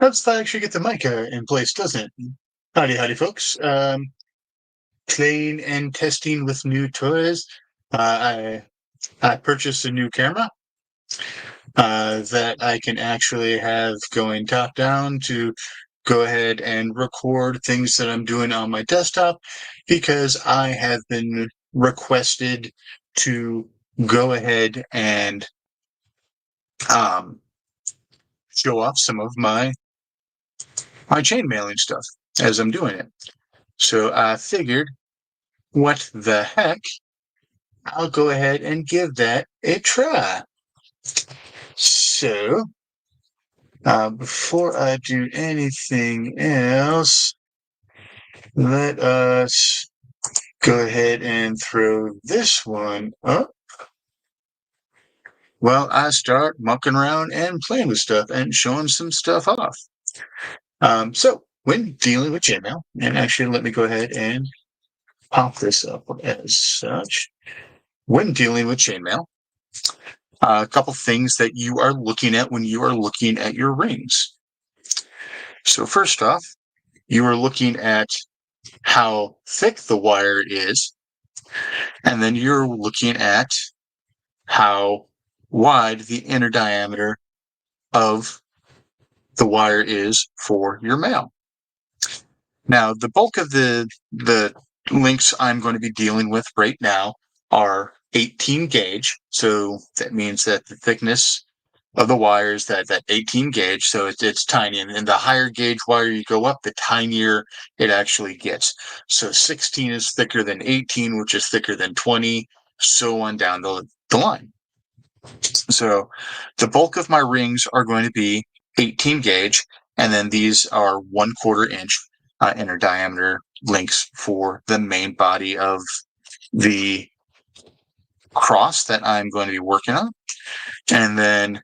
Let's actually get the mic in place, doesn't it? Howdy, howdy, folks. Playing and testing with new toys. I purchased a new camera that I can actually have going top down to go ahead and record things that I'm doing on my desktop because I have been requested to go ahead and um, show off some of my chain mailing stuff as I'm doing it. So I figured, what the heck? I'll go ahead and give that a try. So, before I do anything else, let us go ahead and throw this one up. While I start mucking around and playing with stuff and showing some stuff off. So, when dealing with chainmail, and actually let me go ahead and pop this up as such. When dealing with chainmail, a couple things that you are looking at when you are looking at your rings. So first off, you are looking at how thick the wire is, and then you're looking at how wide the inner diameter of the wire is for your mail. Now, the bulk of the links I'm going to be dealing with right now are 18 gauge. So that means that the thickness of the wires that 18 gauge, so it's tiny, and the higher gauge wire you go up, the tinier it actually gets. So 16 is thicker than 18, which is thicker than 20, so on down the line. So the bulk of my rings are going to be 18 gauge, and then these are 1/4 inch inner diameter links for the main body of the cross that I'm going to be working on. And then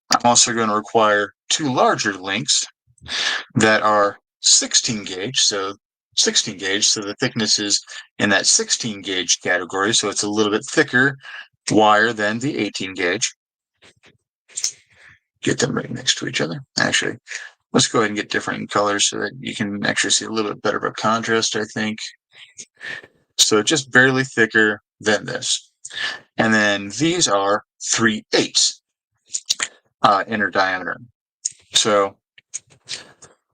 I'm also going to require 2 larger links that are 16 gauge. So 16 gauge, so the thickness is in that 16 gauge category. So it's a little bit thicker wire than the 18 gauge. Get them right next to each other. Actually, let's go ahead and get different colors so that you can actually see a little bit better of a contrast, I think. So just barely thicker than this. And then these are 3/8 inner diameter. So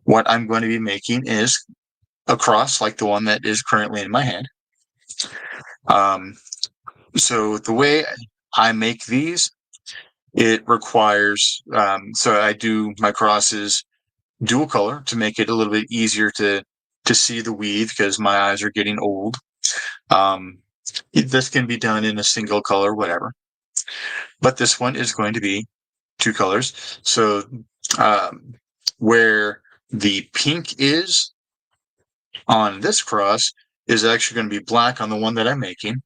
what I'm going to be making is a cross like the one that is currently in my hand. So the way I make these, it requires, so I do my crosses dual color to make it a little bit easier to see the weave because my eyes are getting old. This can be done in a single color, whatever. But this one is going to be 2 colors. So where the pink is on this cross is actually going to be black on the one that I'm making.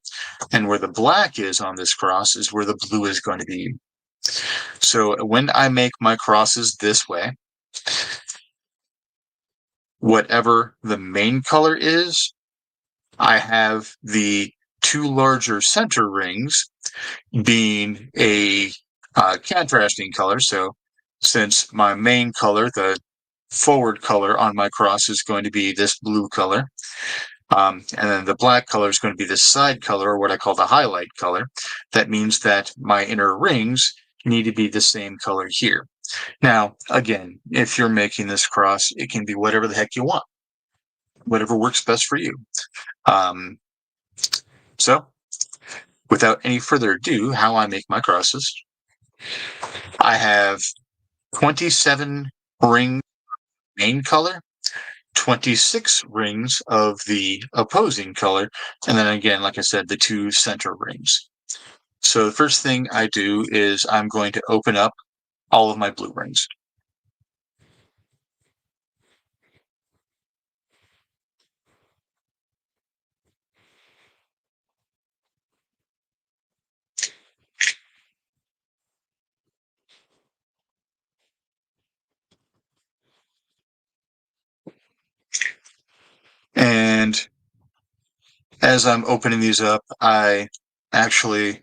And where the black is on this cross is where the blue is going to be. So when I make my crosses this way, whatever the main color is, I have the 2 larger center rings being a contrasting color. So since my main color, the forward color on my cross, is going to be this blue color, and then the black color is going to be this side color, or what I call the highlight color. That means that my inner rings need to be the same color here. Now, again, if you're making this cross, it can be whatever the heck you want, whatever works best for you. So, without any further ado, how I make my crosses. I have 27 rings main color, 26 rings of the opposing color, and then again, like I said, the 2 center rings. So the first thing I do is I'm going to open up all of my blue rings. And as I'm opening these up, I actually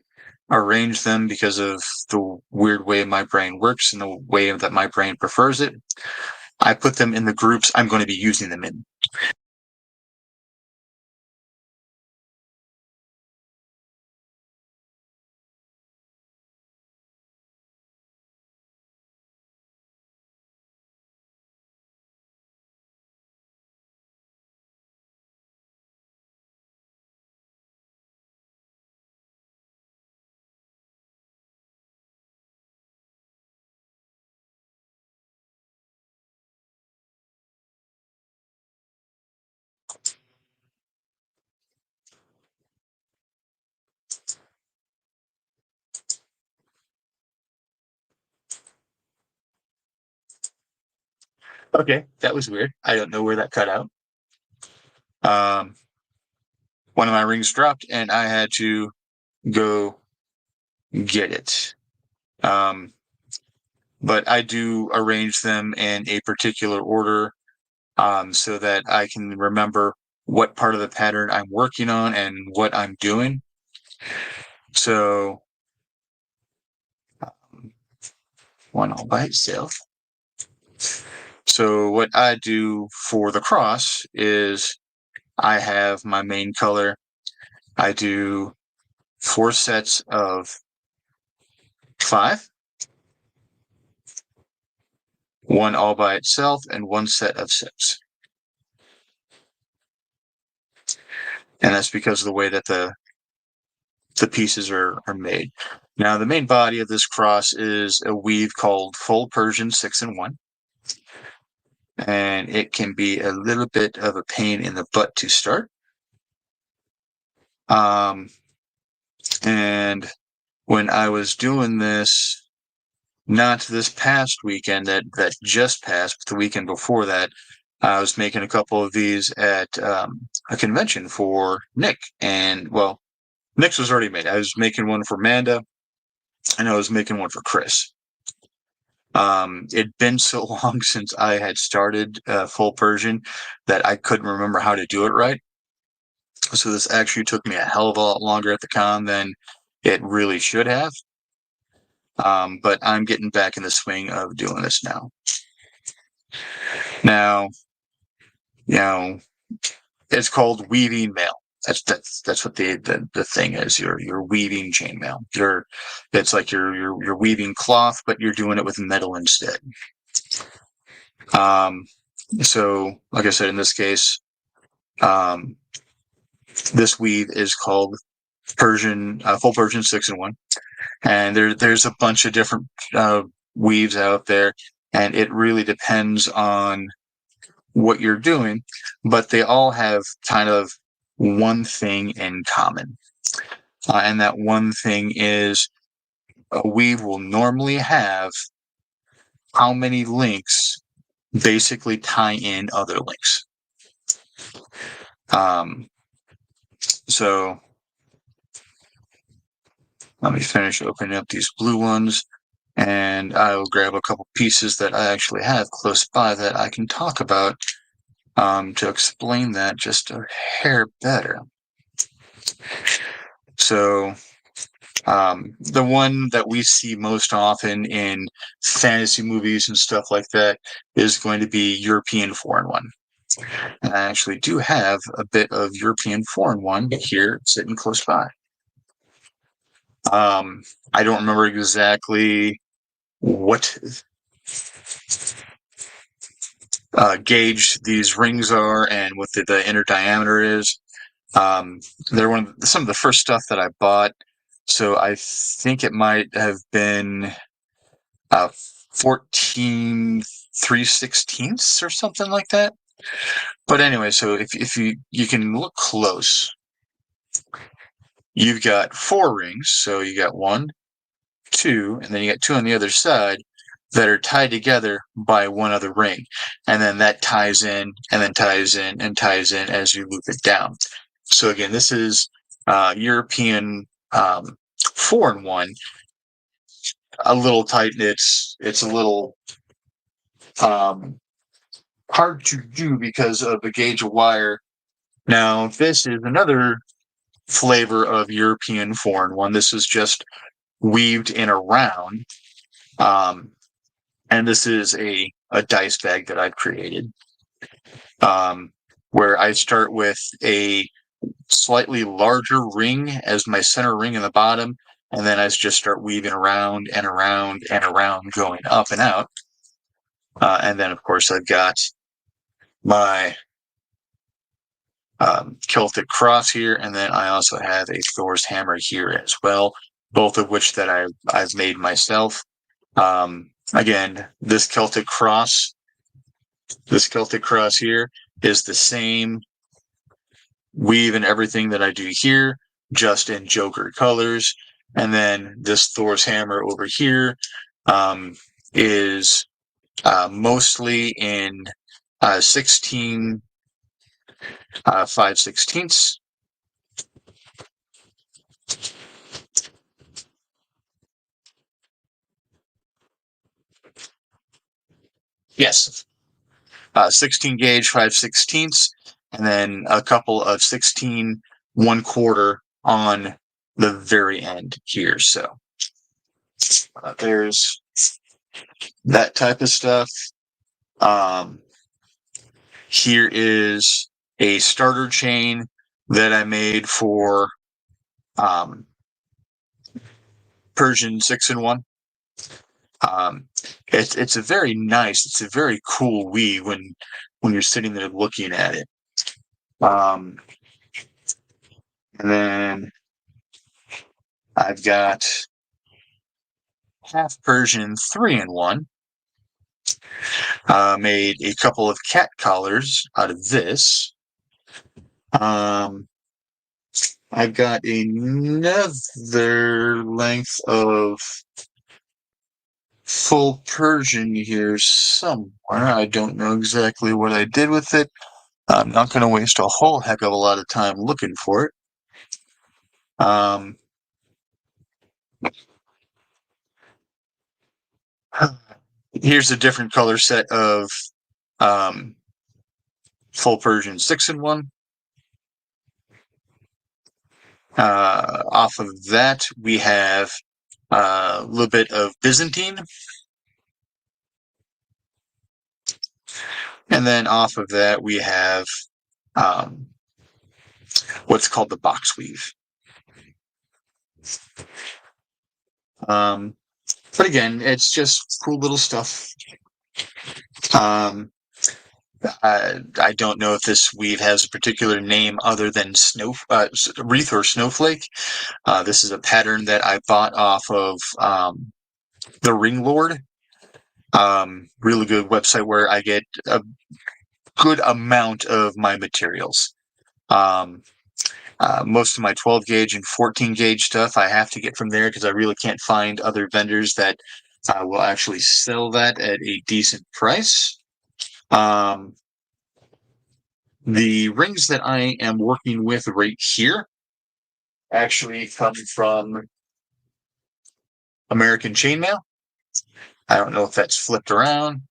arrange them because of the weird way my brain works and the way that my brain prefers it. I put them in the groups I'm going to be using them in. Okay, that was weird. I don't know where that cut out. Um, one of my rings dropped, and I had to go get it. Um, but I do arrange them in a particular order so that I can remember what part of the pattern I'm working on and what I'm doing. So, one all by itself. So, what I do for the cross is I have my main color. I do 4 sets of 5, one all by itself, and 1 set of 6. And that's because of the way that the pieces are made. Now, the main body of this cross is a weave called full Persian 6-in-1. And it can be a little bit of a pain in the butt to start. And when I was doing this, not this past weekend that just passed, but the weekend before that, I was making a couple of these at a convention for Nick. And, well, Nick's was already made. I was making one for Amanda, and I was making one for Chris. It'd been so long since I had started full Persian that I couldn't remember how to do it right. So this actually took me a hell of a lot longer at the con than it really should have. But I'm getting back in the swing of doing this now. Now, it's called weaving mail. That's what the thing is. You're weaving chainmail. It's like you're weaving cloth, but you're doing it with metal instead. So like I said, in this case, this weave is called Persian, full Persian 6-in-1. And there's a bunch of different weaves out there, and it really depends on what you're doing, but they all have kind of one thing in common. And that one thing is a weave will normally have how many links basically tie in other links. So let me finish opening up these blue ones, and I'll grab a couple pieces that I actually have close by that I can talk about to explain that just a hair better. So the one that we see most often in fantasy movies and stuff like that is going to be European 4-in-1. And I actually do have a bit of European 4-in-1 here sitting close by. I don't remember exactly what gauge these rings are and what the inner diameter is. They're some of the first stuff that I bought, so I think it might have been 14 3/16 or something like that. But anyway, so if you can look close, you've got 4 rings. So you got 1, 2, and then you got 2 on the other side that are tied together by one other ring. And then that ties in and then ties in and ties in as you loop it down. So again, this is European 4-in-1. A little tight. It's a little hard to do because of the gauge of wire. Now, this is another flavor of European foreign one. This is just weaved in around. And this is a dice bag that I've created, where I start with a slightly larger ring as my center ring in the bottom, and then I just start weaving around and around and around, going up and out. And then, of course, I've got my Celtic cross here, and then I also have a Thor's hammer here as well, both of which that I've made myself. Again, this Celtic cross here is the same weave and everything that I do here, just in Joker colors. And then this Thor's hammer over here is mostly in 16 5/16. Yes, 16 gauge 5/16, and then a couple of 16 1/4 on the very end here. So there's that type of stuff. Here is a starter chain that I made for Persian 6-in-1. It's a very nice, it's a very cool weave when you're sitting there looking at it. And then I've got half Persian 3-in-1. Made a couple of cat collars out of this. I've got another length of full Persian here somewhere. I don't know exactly what I did with it. I'm not going to waste a whole heck of a lot of time looking for it. Here's a different color set of full Persian 6-in-1. Off of that, we have a little bit of Byzantine. And then off of that, we have what's called the box weave. But again, it's just cool little stuff. I don't know if this weave has a particular name other than wreath or snowflake. This is a pattern that I bought off of the Ring Lord. Really good website where I get a good amount of my materials. Most of my 12 gauge and 14 gauge stuff I have to get from there because I really can't find other vendors that will actually sell that at a decent price. The rings that I am working with right here actually come from American Chainmail. I don't know if that's flipped around.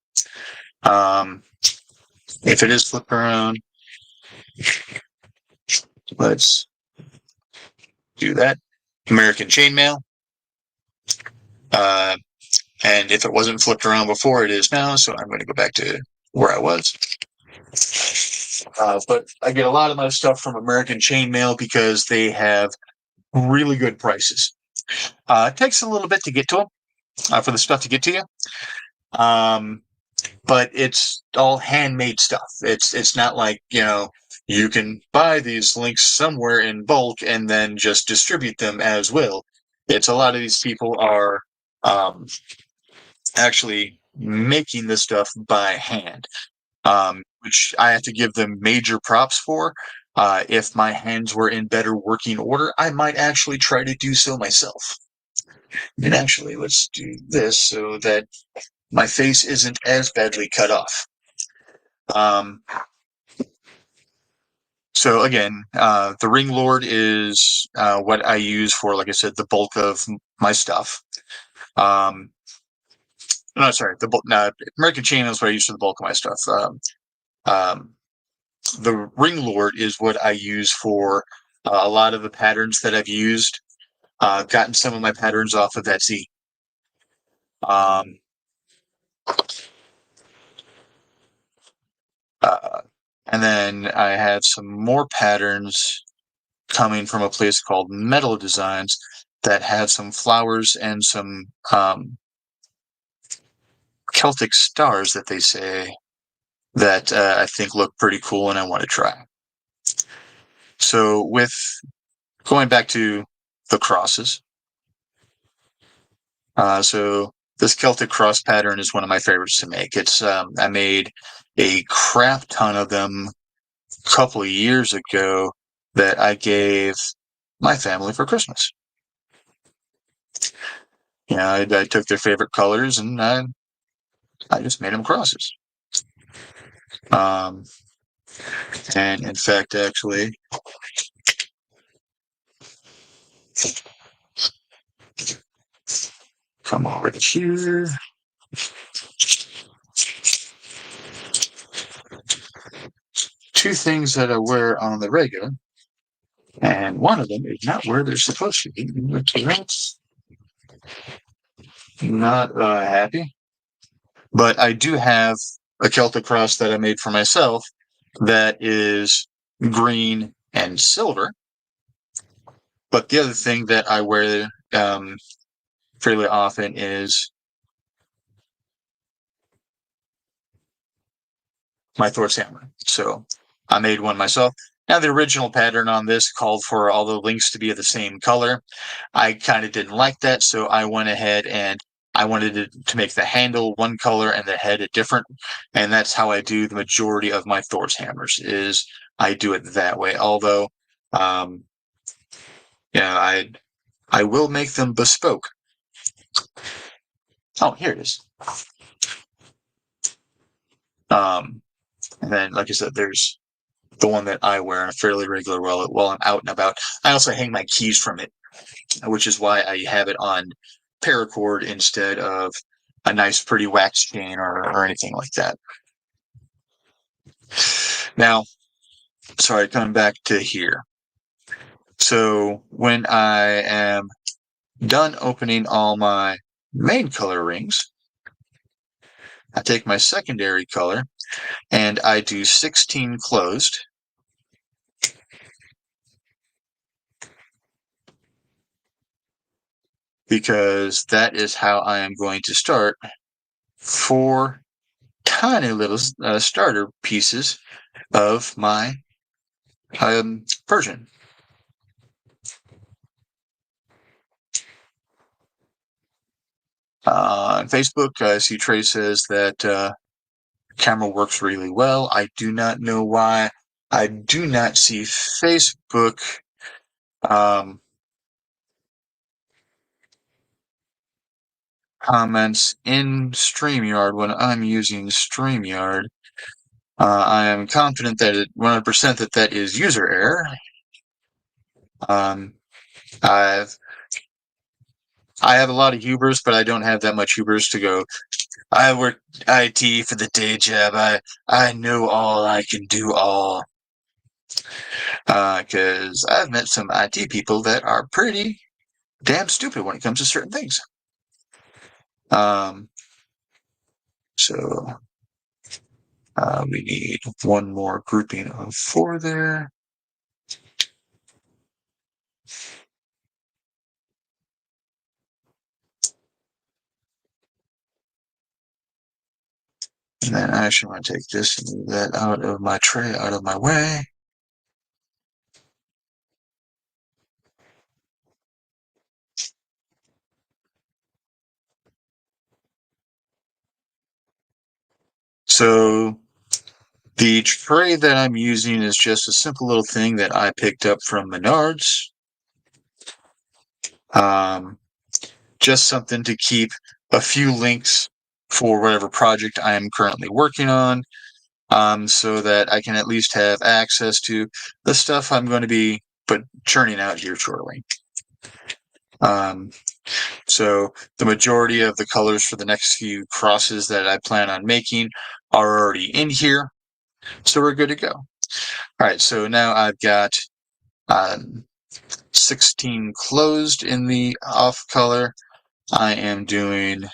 If it is flipped around, let's do that. American Chainmail. And if it wasn't flipped around before, it is now. So I'm going to go back to where I was. But I get a lot of my stuff from American Chainmail because they have really good prices. It takes a little bit to get to them, for the stuff to get to you. But it's all handmade stuff. It's not like, you can buy these links somewhere in bulk and then just distribute them as will. It's a lot of these people are actually making this stuff by hand, which I have to give them major props for. If my hands were in better working order, I might actually try to do so myself. And actually, let's do this so that my face isn't as badly cut off. So again, the Ring Lord is what I use for, like I said, the bulk of my stuff. No, sorry, American Chain is what I use for the bulk of my stuff. The Ring Lord is what I use for A lot of the patterns that I've used, I've gotten some of my patterns off of Etsy. Um, uh, and then I have some more patterns coming from a place called Metal Designs that have some flowers and some Celtic stars that they say that I think look pretty cool and I want to try. So with going back to the crosses, so this Celtic cross pattern is one of my favorites to make. It's I made a crap ton of them a couple of years ago that I gave my family for Christmas. I took their favorite colors and I just made them crosses. And in fact, actually, come over here. Two things that I wear on the regular, and one of them is not where they're supposed to be. That's not happy. But I do have a Celtic cross that I made for myself that is green and silver. But the other thing that I wear fairly often is my Thor's hammer. So I made one myself. Now, the original pattern on this called for all the links to be of the same color. I kind of didn't like that, so I went ahead and I wanted to make the handle one color and the head a different. And that's how I do the majority of my Thor's hammers, is I do it that way. Although, I will make them bespoke. Oh, here it is. And then, like I said, there's the one that I wear on a fairly regular while I'm out and about. I also hang my keys from it, which is why I have it on paracord instead of a nice, pretty wax chain or anything like that. Now, sorry, coming back to here. So when I am done opening all my main color rings, I take my secondary color and I do 16 closed. Because that is how I am going to start 4 tiny little starter pieces of my Persian. On Facebook, I see Trey says that camera works really well. I do not know why. I do not see Facebook comments in StreamYard when I'm using StreamYard. I am confident that 100% that is user error. I have a lot of hubris, but I don't have that much hubris to go. I work IT for the day job. I know all. I can do all. Because I've met some IT people that are pretty damn stupid when it comes to certain things. So we need one more grouping of 4 there. And then I actually want to take this and move that out of my tray, out of my way. So the tray that I'm using is just a simple little thing that I picked up from Menards. Just something to keep a few links for whatever project I am currently working on, so that I can at least have access to the stuff I'm going to be churning out here shortly. So the majority of the colors for the next few crosses that I plan on making are already in here, so we're good to go. All right, so now I've got 16 closed in the off color. I am doing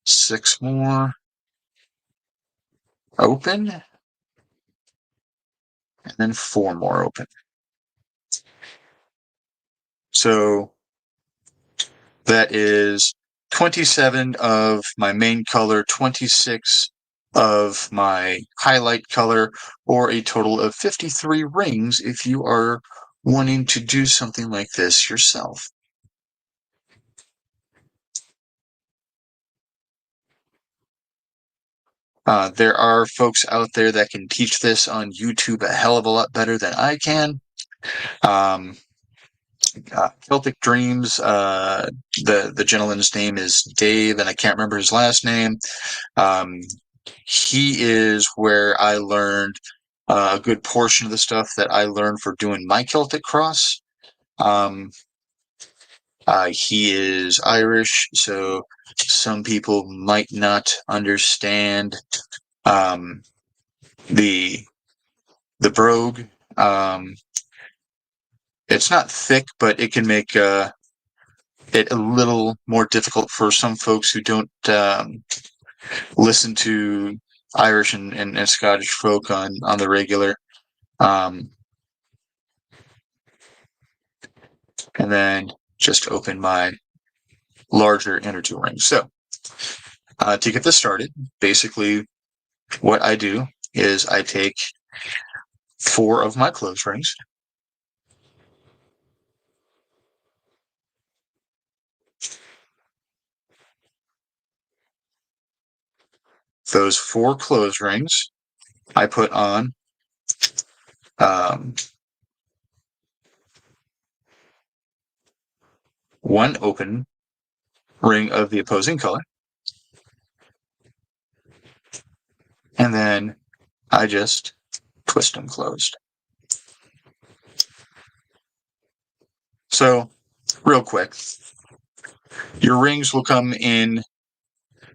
6 more open, and then 4 more open. So that is 27 of my main color, 26 of my highlight color, or a total of 53 rings if you are wanting to do something like this yourself. There are folks out there that can teach this on YouTube a hell of a lot better than I can. Celtic Dreams, the gentleman's name is Dave, and I can't remember his last name. He is where I learned a good portion of the stuff that I learned for doing my Celtic cross. He is Irish, so some people might not understand the brogue. It's not thick, but it can make it a little more difficult for some folks who don't listen to Irish and Scottish folk on the regular. And then just open my larger inner 2 rings. So to get this started, basically what I do is I take 4 of my closed rings, those 4 closed rings I put on one open ring of the opposing color, and then I just twist them closed. So, real quick, your rings will come in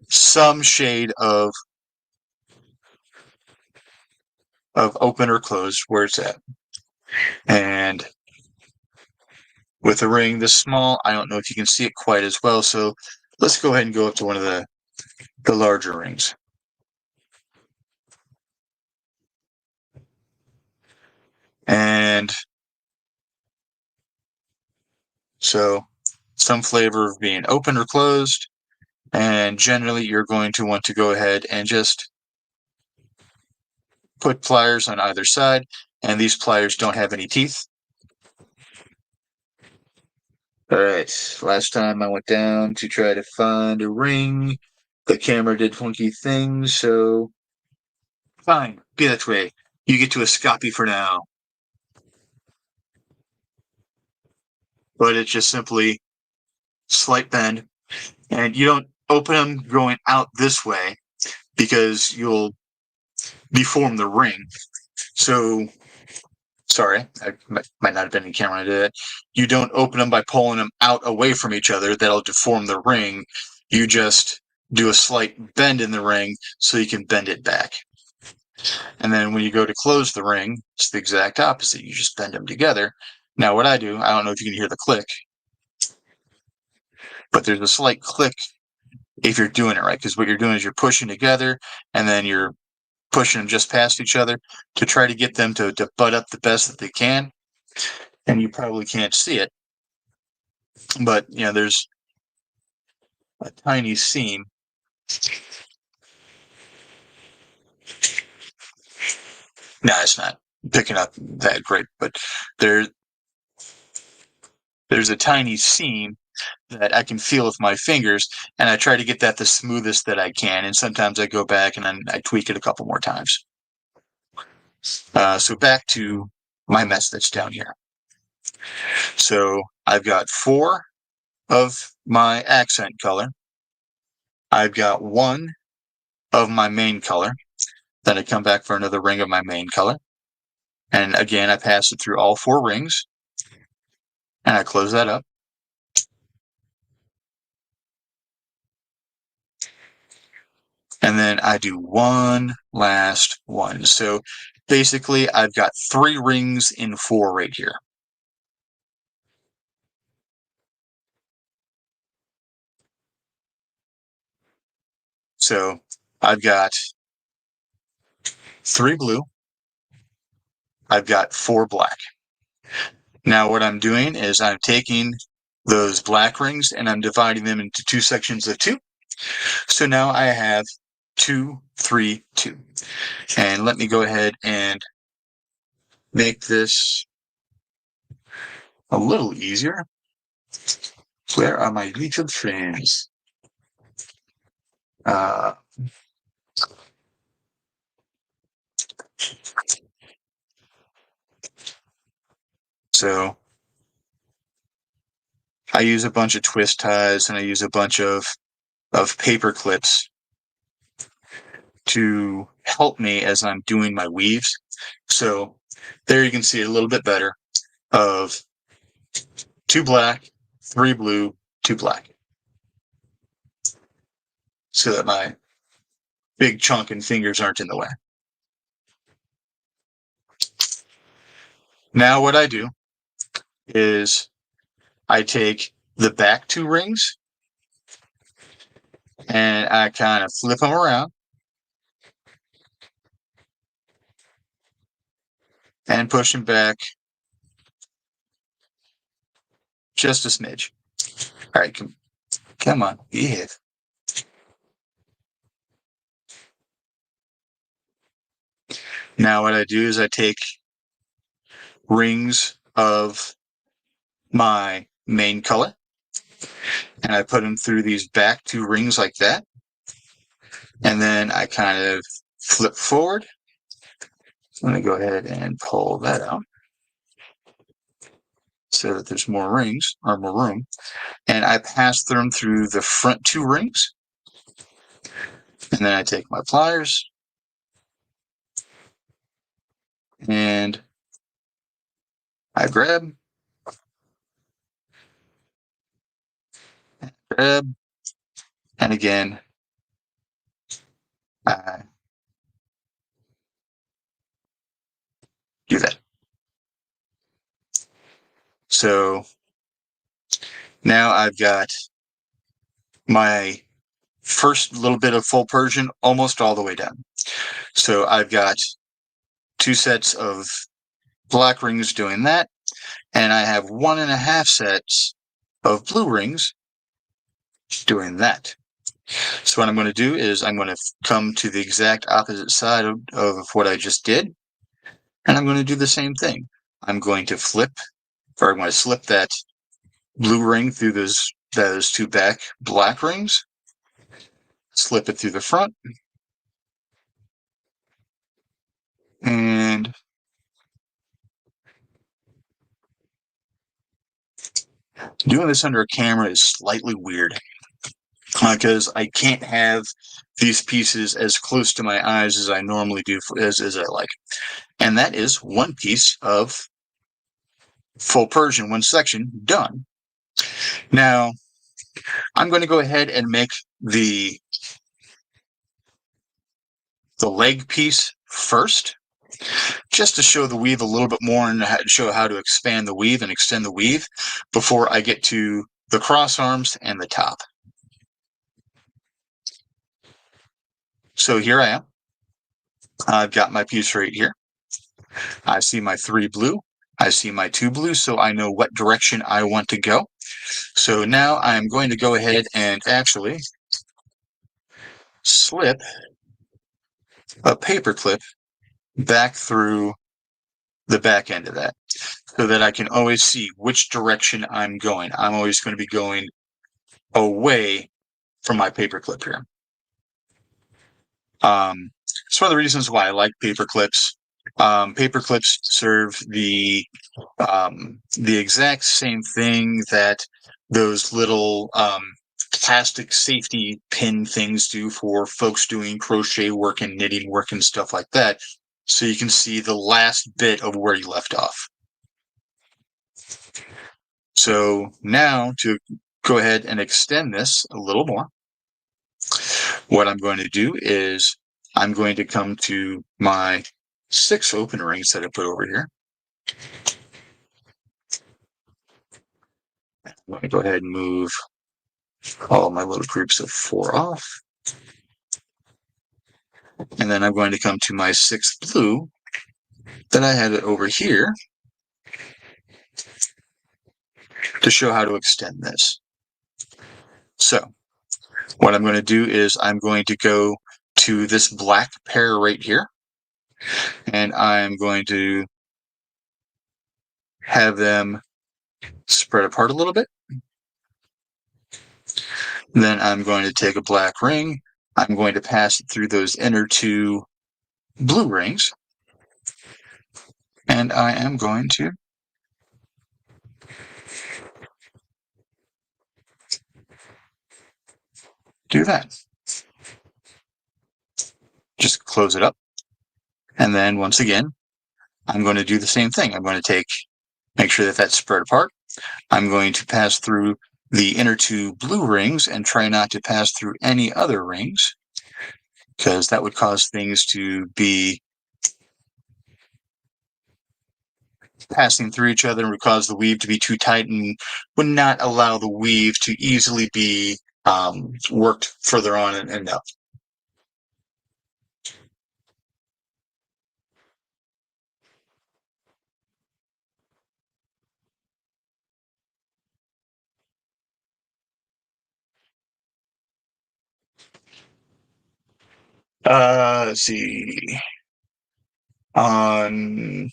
some shade of open or closed where it's at. And with a ring this small, I don't know if you can see it quite as well, so let's go ahead and go up to one of the larger rings. And so some flavor of being open or closed, and generally you're going to want to go ahead and just put pliers on either side, and these pliers don't have any teeth. All right, last time I went down to try to find a ring, the camera did funky things, so fine, be that way. You get to a Scoppy for now. But it's just simply slight bend, and you don't open them going out this way because you'll deform the ring. So, sorry, I might not have been in camera when I did it. You don't open them by pulling them out away from each other. That'll deform the ring. You just do a slight bend in the ring so you can bend it back. And then when you go to close the ring, it's the exact opposite. You just bend them together. Now, what I do, I don't know if you can hear the click, but there's a slight click if you're doing it right, because what you're doing is you're pushing together, and then you're pushing them just past each other to try to get them to butt up the best that they can. And you probably can't see it, but there's a tiny seam. No, it's not picking up that great, but there's a tiny seam that I can feel with my fingers, and I try to get that the smoothest that I can. And sometimes I go back and I tweak it a couple more times. So back to my mess that's down here. So I've got 4 of my accent color. I've got 1 of my main color. Then I come back for another ring of my main color. And again, I pass it through all 4 rings. And I close that up. And then I do one last one. So basically I've got 3 rings in 4 right here. So I've got 3 blue, I've got 4 black. Now what I'm doing is I'm taking those black rings and I'm dividing them into 2 sections of 2. So now I have 2, 3, 2. And let me go ahead and make this a little easier. Where are my YouTube friends? So I use a bunch of twist ties and I use a bunch of paper clips to help me as I'm doing my weaves. So there you can see a little bit better of 2 black, 3 blue, 2 black. So that my big chunking fingers aren't in the way. Now what I do is I take the back 2 rings and I kind of flip them around and push them back just a smidge. All right, come on, behave. Now what I do is I take rings of my main color and I put them through these back 2 rings like that. And then I kind of flip forward. Let me go ahead and pull that out so that there's more rings or more room. And I pass them through the front 2 rings. And then I take my pliers and I grab, and again, I do that. So now I've got my first little bit of full Persian almost all the way done. So I've got 2 sets of black rings doing that, and I have 1.5 sets of blue rings doing that. So what I'm going to do is I'm going to come to the exact opposite side of what I just did, and I'm going to do the same thing. I'm going to flip, or I'm going to slip that blue ring through those 2 back black rings, slip it through the front, and doing this under a camera is slightly weird because I can't have these pieces as close to my eyes as I normally do, as I like. And that is 1 piece of full Persian, 1 section done. Now, I'm going to go ahead and make the leg piece first, just to show the weave a little bit more and show how to expand the weave and extend the weave before I get to the cross arms and the top. So here I am. I've got my piece right here. I see my 3 blue. I see my 2 blue, so I know what direction I want to go. So now I'm going to go ahead and actually slip a paper clip back through the back end of that so that I can always see which direction I'm going. I'm always going to be going away from my paper clip here. It's one of the reasons why I like paper clips. Paper clips serve the exact same thing that those little plastic safety pin things do for folks doing crochet work and knitting work and stuff like that. So you can see the last bit of where you left off. So now to go ahead and extend this a little more, what I'm going to do is I'm going to come to my 6 open rings that I put over here. I'm going to go ahead and move all my little groups of 4 off. And then I'm going to come to my 6th blue that I had over here to show how to extend this. So what I'm going to do is I'm going to go to this black pair right here, and I'm going to have them spread apart a little bit. Then I'm going to take a black ring. I'm going to pass it through those inner 2 blue rings, and I am going to do that. Just close it up. And then once again, I'm going to do the same thing. I'm going to make sure that that's spread apart. I'm going to pass through the inner 2 blue rings and try not to pass through any other rings, because that would cause things to be passing through each other and would cause the weave to be too tight and would not allow the weave to easily be worked further on and up. Let's see. On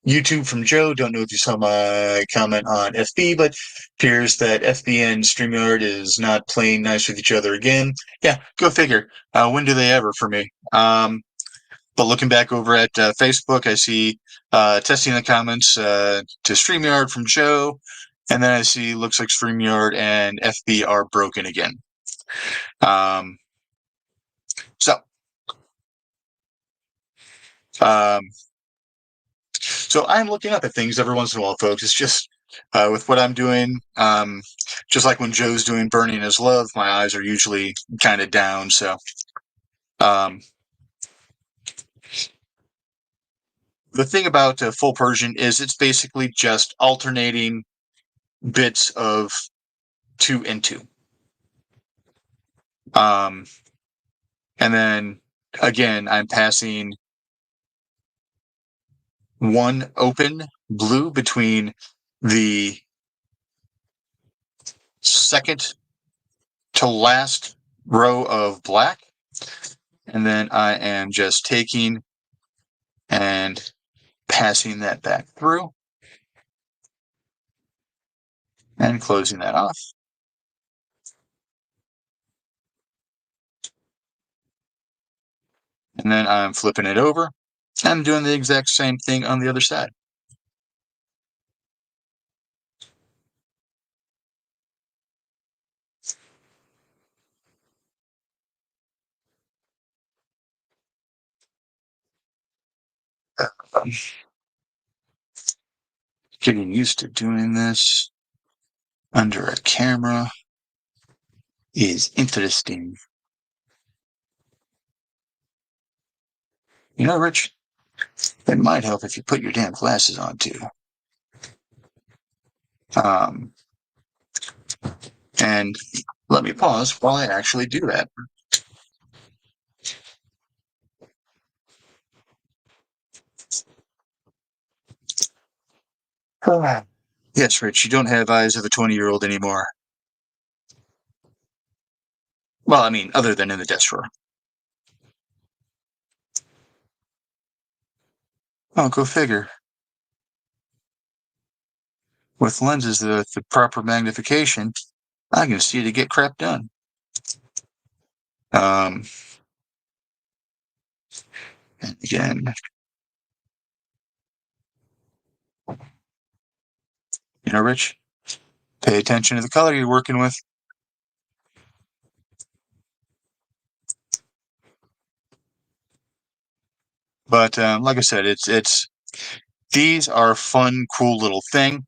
YouTube from Joe, don't know if you saw my comment on FB, but appears that FB and StreamYard is not playing nice with each other again. Yeah, go figure. When do they ever for me? But looking back over at Facebook, I see testing the comments to StreamYard from Joe, and then I see looks like StreamYard and FB are broken again. So I'm looking up at things every once in a while, folks. It's just with what I'm doing, just like when Joe's doing Burning His Love, my eyes are usually kind of down. So the thing about full Persian is it's basically just alternating bits of 2 and 2. And then again, I'm passing 1 open blue between the second to last row of black. And then I am just taking and passing that back through and closing that off. And then I'm flipping it over and doing the exact same thing on the other side. Getting used to doing this under a camera is interesting. You know, Rich, it might help if you put your damn glasses on too. And let me pause while I actually do that. Yes, Rich, you don't have eyes of a 20-year-old anymore. Well, I mean, other than in the desk drawer. Oh, go figure. With lenses with the proper magnification, I can see to get crap done. And again, you know, Rich, pay attention to the color you're working with. But like I said, these are a fun, cool little thing.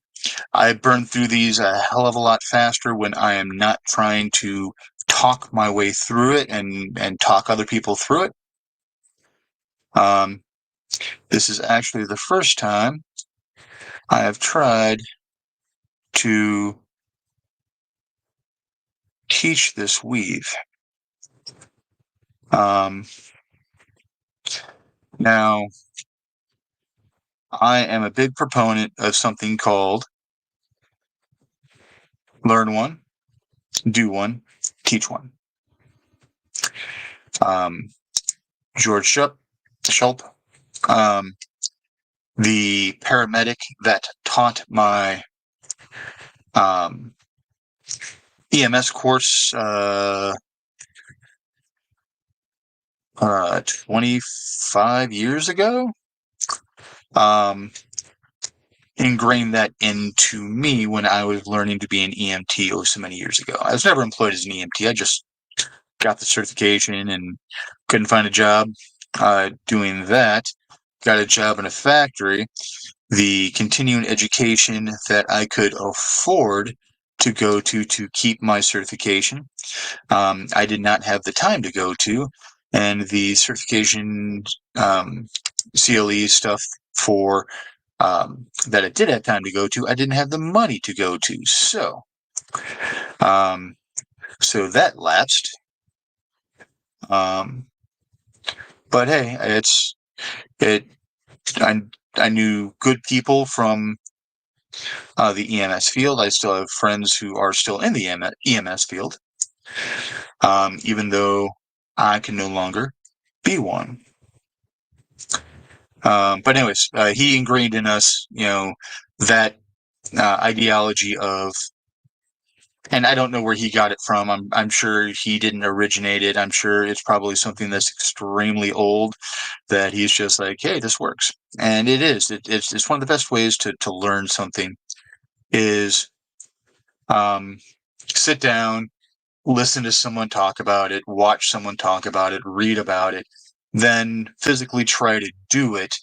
I burn through these a hell of a lot faster when I am not trying to talk my way through it and talk other people through it. This is actually the first time I have tried to teach this weave. Now, I am a big proponent of something called learn one, do one, teach one. George Shulp, the paramedic that taught my EMS course 25 years ago, ingrained that into me when I was learning to be an EMT so many years ago. I was never employed as an EMT. I just got the certification and couldn't find a job doing that. Got a job in a factory. The continuing education that I could afford to go to keep my certification, I did not have the time to go to, and the certification CLE stuff for that I did have time to go to, I didn't have the money to go to. So that lapsed. But hey, I knew good people from the EMS field. I still have friends who are still in the EMS field, even though I can no longer be one. But anyways, he ingrained in us, that ideology of, and I don't know where he got it from. I'm sure he didn't originate it. I'm sure it's probably something that's extremely old that he's just like, hey, this works. And it is. It's one of the best ways to learn something is sit down, listen to someone talk about it, watch someone talk about it, read about it, then physically try to do it,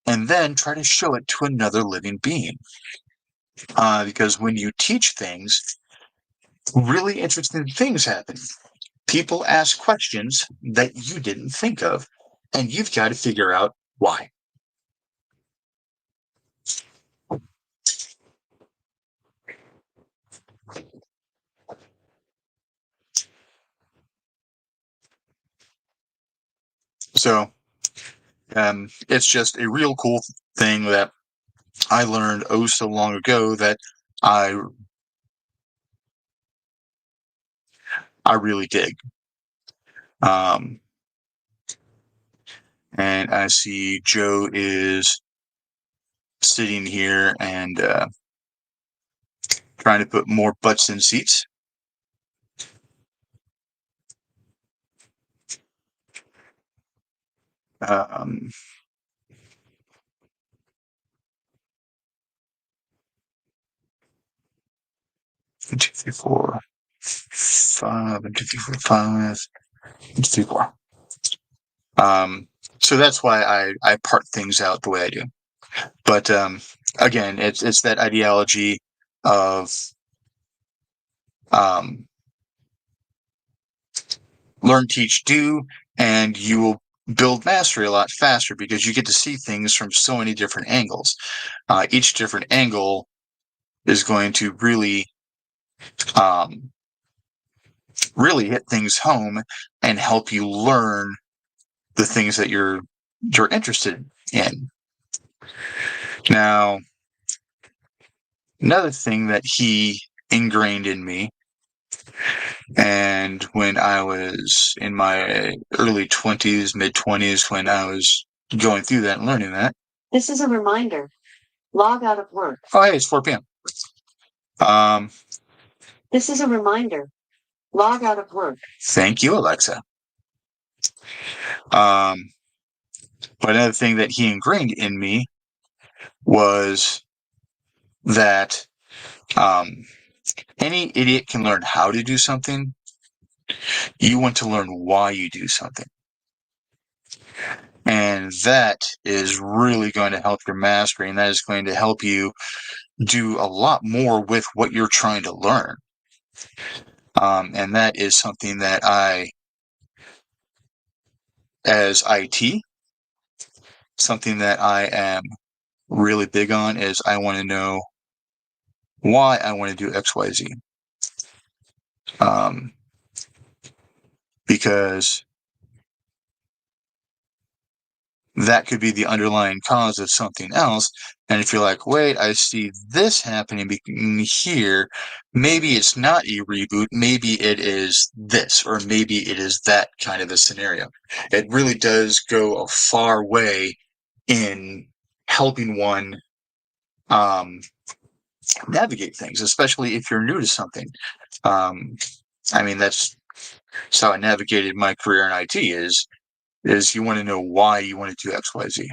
and then try to show it to another living being. Because when you teach things, really interesting things happen. People ask questions that you didn't think of, and you've got to figure out why. So it's just a real cool thing that I learned so long ago that I really dig. And I see Joe is sitting here and trying to put more butts in seats. Um, 1, 2, 3, 4, 5, 1, 2, 3, 4, 5, 1, 2, 3, 4. So that's why I part things out the way I do. But again, it's that ideology of learn, teach, do, and you will build mastery a lot faster because you get to see things from so many different angles. Each different angle is going to really hit things home and help you learn the things that you're interested in. Now, another thing that he ingrained in me, and when I was in my early 20s, mid 20s, when I was going through that and learning that. This is a reminder. Log out of work. Oh, hey, it's 4 p.m. This is a reminder. Log out of work. Thank you, Alexa. But another thing that he ingrained in me was that any idiot can learn how to do something. You want to learn why you do something. And that is really going to help your mastery, and that is going to help you do a lot more with what you're trying to learn. And that is something that I, as IT, something that I am really big on is I want to know why I want to do XYZ. Because that could be the underlying cause of something else. And if you're like, wait, I see this happening here, maybe it's not a reboot, maybe it is this, or maybe it is that kind of a scenario. It really does go a far way in helping one navigate things, especially if you're new to something. I mean, that's how I navigated my career in IT is you want to know why you want to do XYZ.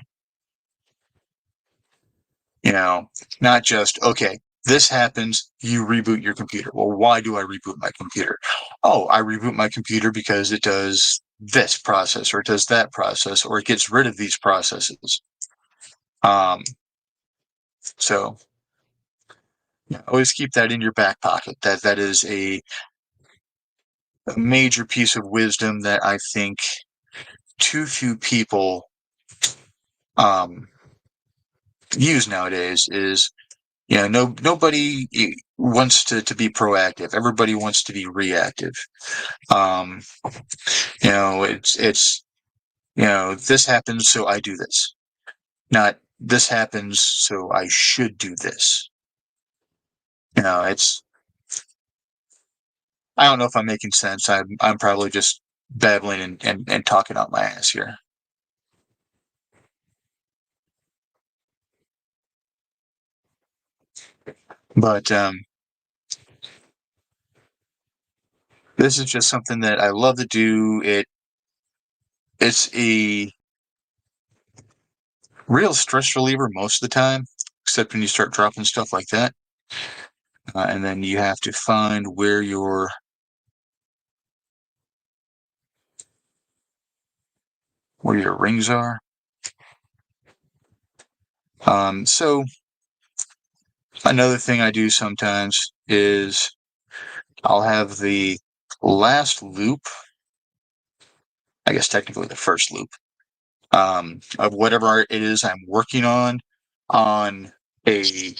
You know, not just, okay, this happens, you reboot your computer. Well, why do I reboot my computer? Oh, I reboot my computer because it does this process, or it does that process, or it gets rid of these processes. So yeah, always keep that in your back pocket. That is a major piece of wisdom that I think too few people use nowadays is, nobody wants to be proactive. Everybody wants to be reactive. It's this happens, so I do this. Not this happens, so I should do this. It's, I don't know if I'm making sense. I'm probably just babbling and talking out my ass here. But this is just something that I love to do. It's a real stress reliever most of the time, except when you start dropping stuff like that. And then you have to find where your rings are. So another thing I do sometimes is I'll have the last loop, I guess technically the first loop, of whatever it is I'm working on a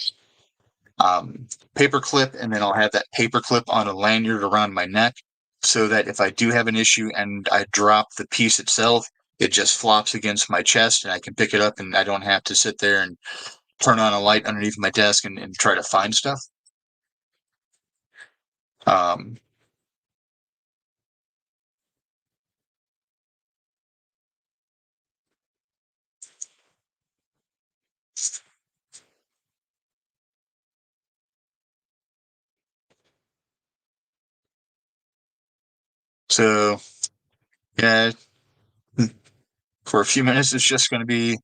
paper clip, and then I'll have that paper clip on a lanyard around my neck so that if I do have an issue and I drop the piece itself, it just flops against my chest and I can pick it up and I don't have to sit there and turn on a light underneath my desk and try to find stuff. Um, so, yeah, for a few minutes, it's just going to be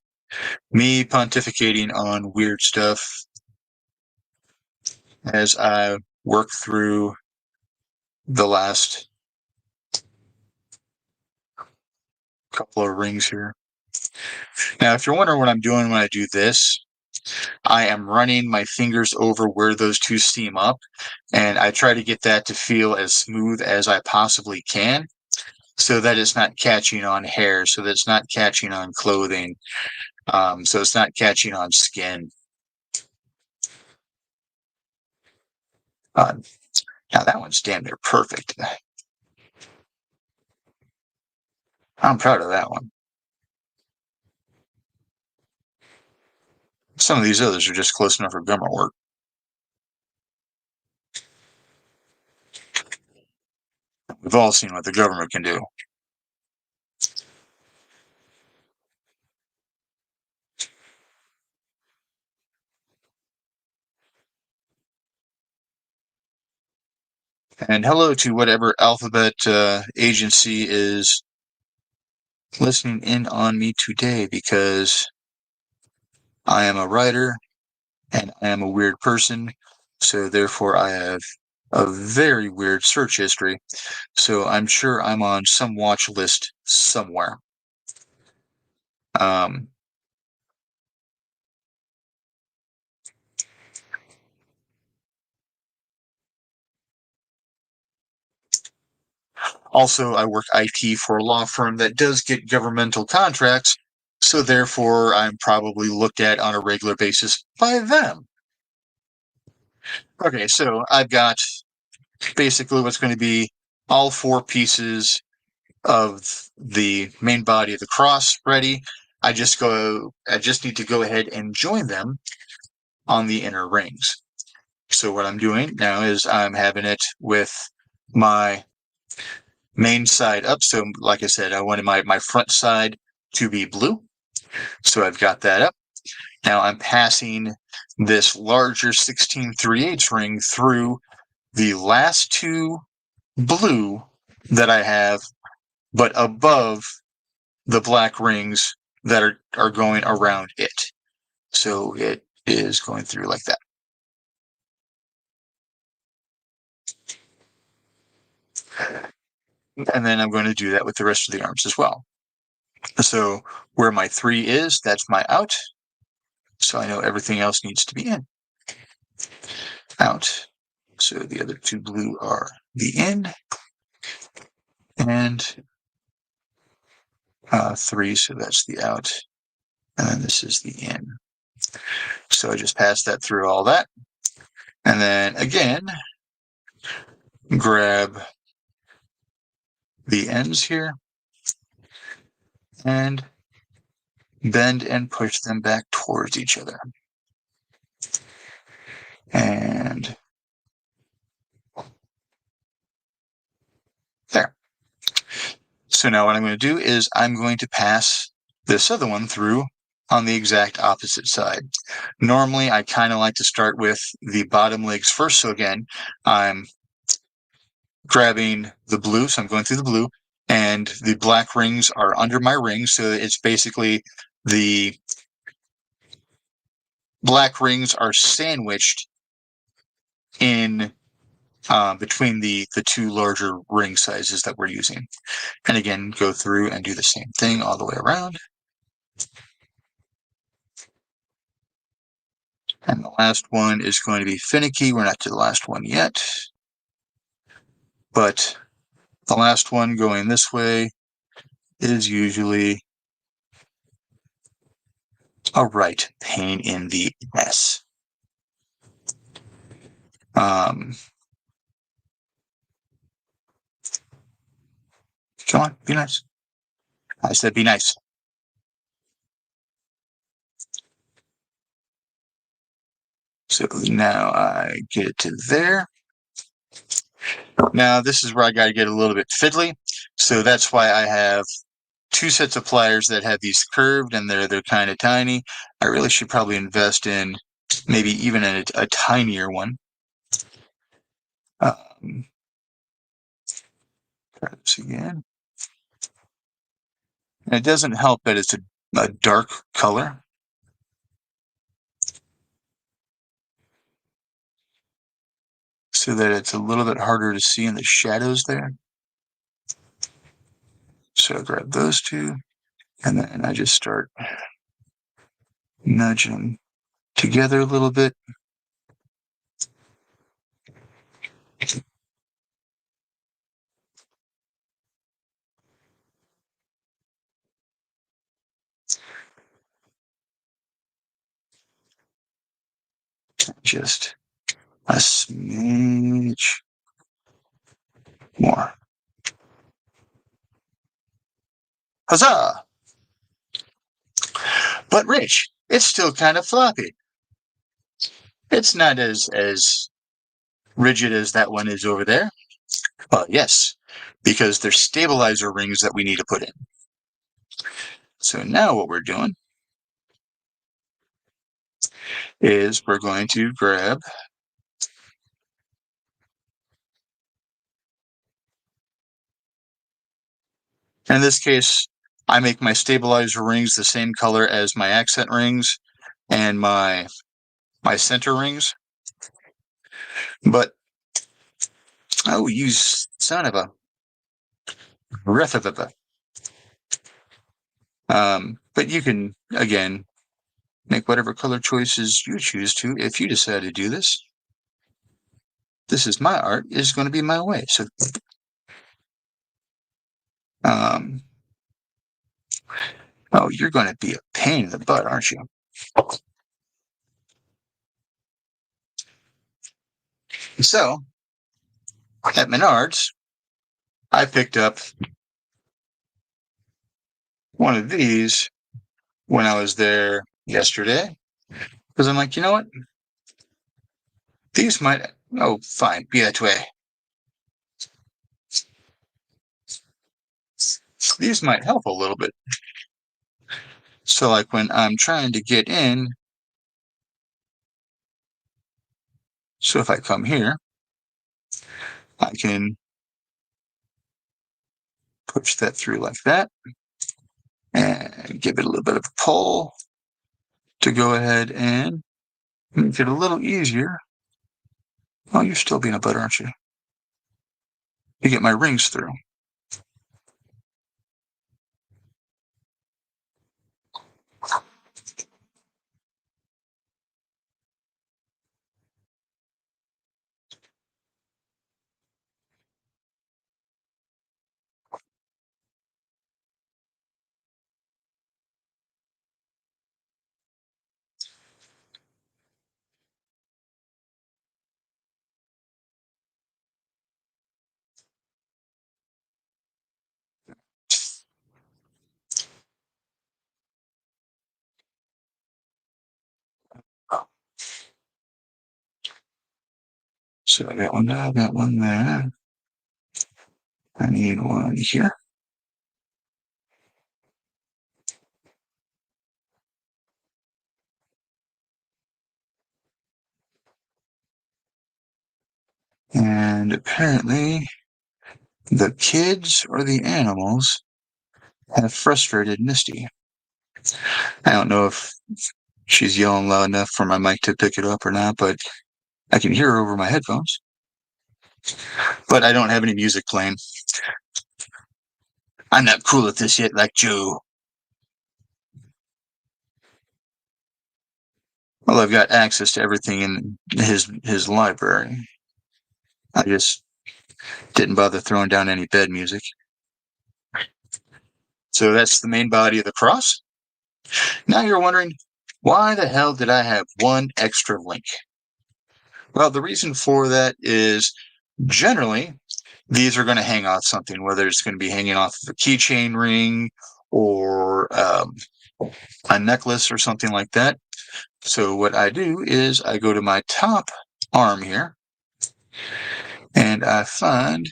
me pontificating on weird stuff as I work through the last couple of rings here. Now, if you're wondering what I'm doing when I do this, I am running my fingers over where those two seam up, and I try to get that to feel as smooth as I possibly can so that it's not catching on hair, so that it's not catching on clothing, so it's not catching on skin. Now that one's damn near perfect. I'm proud of that one. Some of these others are just close enough for government work. We've all seen what the government can do. And hello to whatever alphabet agency is listening in on me today, because I am a writer and I am a weird person. So therefore I have a very weird search history. So I'm sure I'm on some watch list somewhere. Also, I work IT for a law firm that does get governmental contracts. So therefore, I'm probably looked at on a regular basis by them. Okay, so I've got basically what's going to be all 4 pieces of the main body of the cross ready. I just need to go ahead and join them on the inner rings. So what I'm doing now is I'm having it with my main side up. So like I said, I wanted my front side to be blue. So I've got that up. Now I'm passing this larger 16/3/8 ring through the last 2 blue that I have, but above the black rings that are going around it. So it is going through like that. And then I'm going to do that with the rest of the arms as well. So where my 3 is, that's my out. So I know everything else needs to be in. Out. So the other 2 blue are the in. And 3, so that's the out. And then this is the in. So I just pass that through all that. And then again, grab the ends here and bend and push them back towards each other. And there. So now what I'm going to do is I'm going to pass this other one through on the exact opposite side. Normally, I kind of like to start with the bottom legs first. So again, I'm grabbing the blue, so I'm going through the blue, and the black rings are under my rings. So it's basically the black rings are sandwiched in between the 2 larger ring sizes that we're using. And again, go through and do the same thing all the way around. And the last one is going to be finicky. We're not to the last one yet. But the last one going this way is usually a right pain in the ass. Come on, be nice. I said be nice. So now I get it to there. Now this is where I got to get a little bit fiddly. So that's why I have 2 sets of pliers that have these curved and they're kind of tiny. I really should probably invest in maybe even a tinier one. Try this again. And it doesn't help that it's a dark color. So that it's a little bit harder to see in the shadows there. So I grab those 2, and then I just start nudging together a little bit. Just a smidge more. Huzzah! But Rich, it's still kind of floppy. It's not as rigid as that one is over there. Well, yes, because there's stabilizer rings that we need to put in. So now what we're doing is we're going to grab in this case, I make my stabilizer rings the same color as my accent rings and my center rings. But, oh, you son of a ref of a. But you can, again, make whatever color choices you choose to if you decide to do this. This is my art, is going to be my way. So, Oh, you're going to be a pain in the butt, aren't you? So, at Menards, I picked up one of these when I was there yesterday because I'm like, you know what? These might. Oh, fine. Be that way. These might help a little bit. So, like when I'm trying to get in, so if I come here, I can push that through like that and give it a little bit of a pull to go ahead and make it a little easier. Oh, you're still being a butt, aren't you? To get my rings through. So I got one there, I got one there. I need one here. And apparently, the kids or the animals have frustrated Misty. I don't know if she's yelling loud enough for my mic to pick it up or not, but I can hear her over my headphones. But I don't have any music playing. I'm not cool at this yet, like Joe. Well, I've got access to everything in his library. I just didn't bother throwing down any bed music. So that's the main body of the cross. Now you're wondering, why the hell did I have one extra link? Well, the reason for that is generally these are going to hang off something, whether it's going to be hanging off of a keychain ring or a necklace or something like that. So what I do is I go to my top arm here and I find,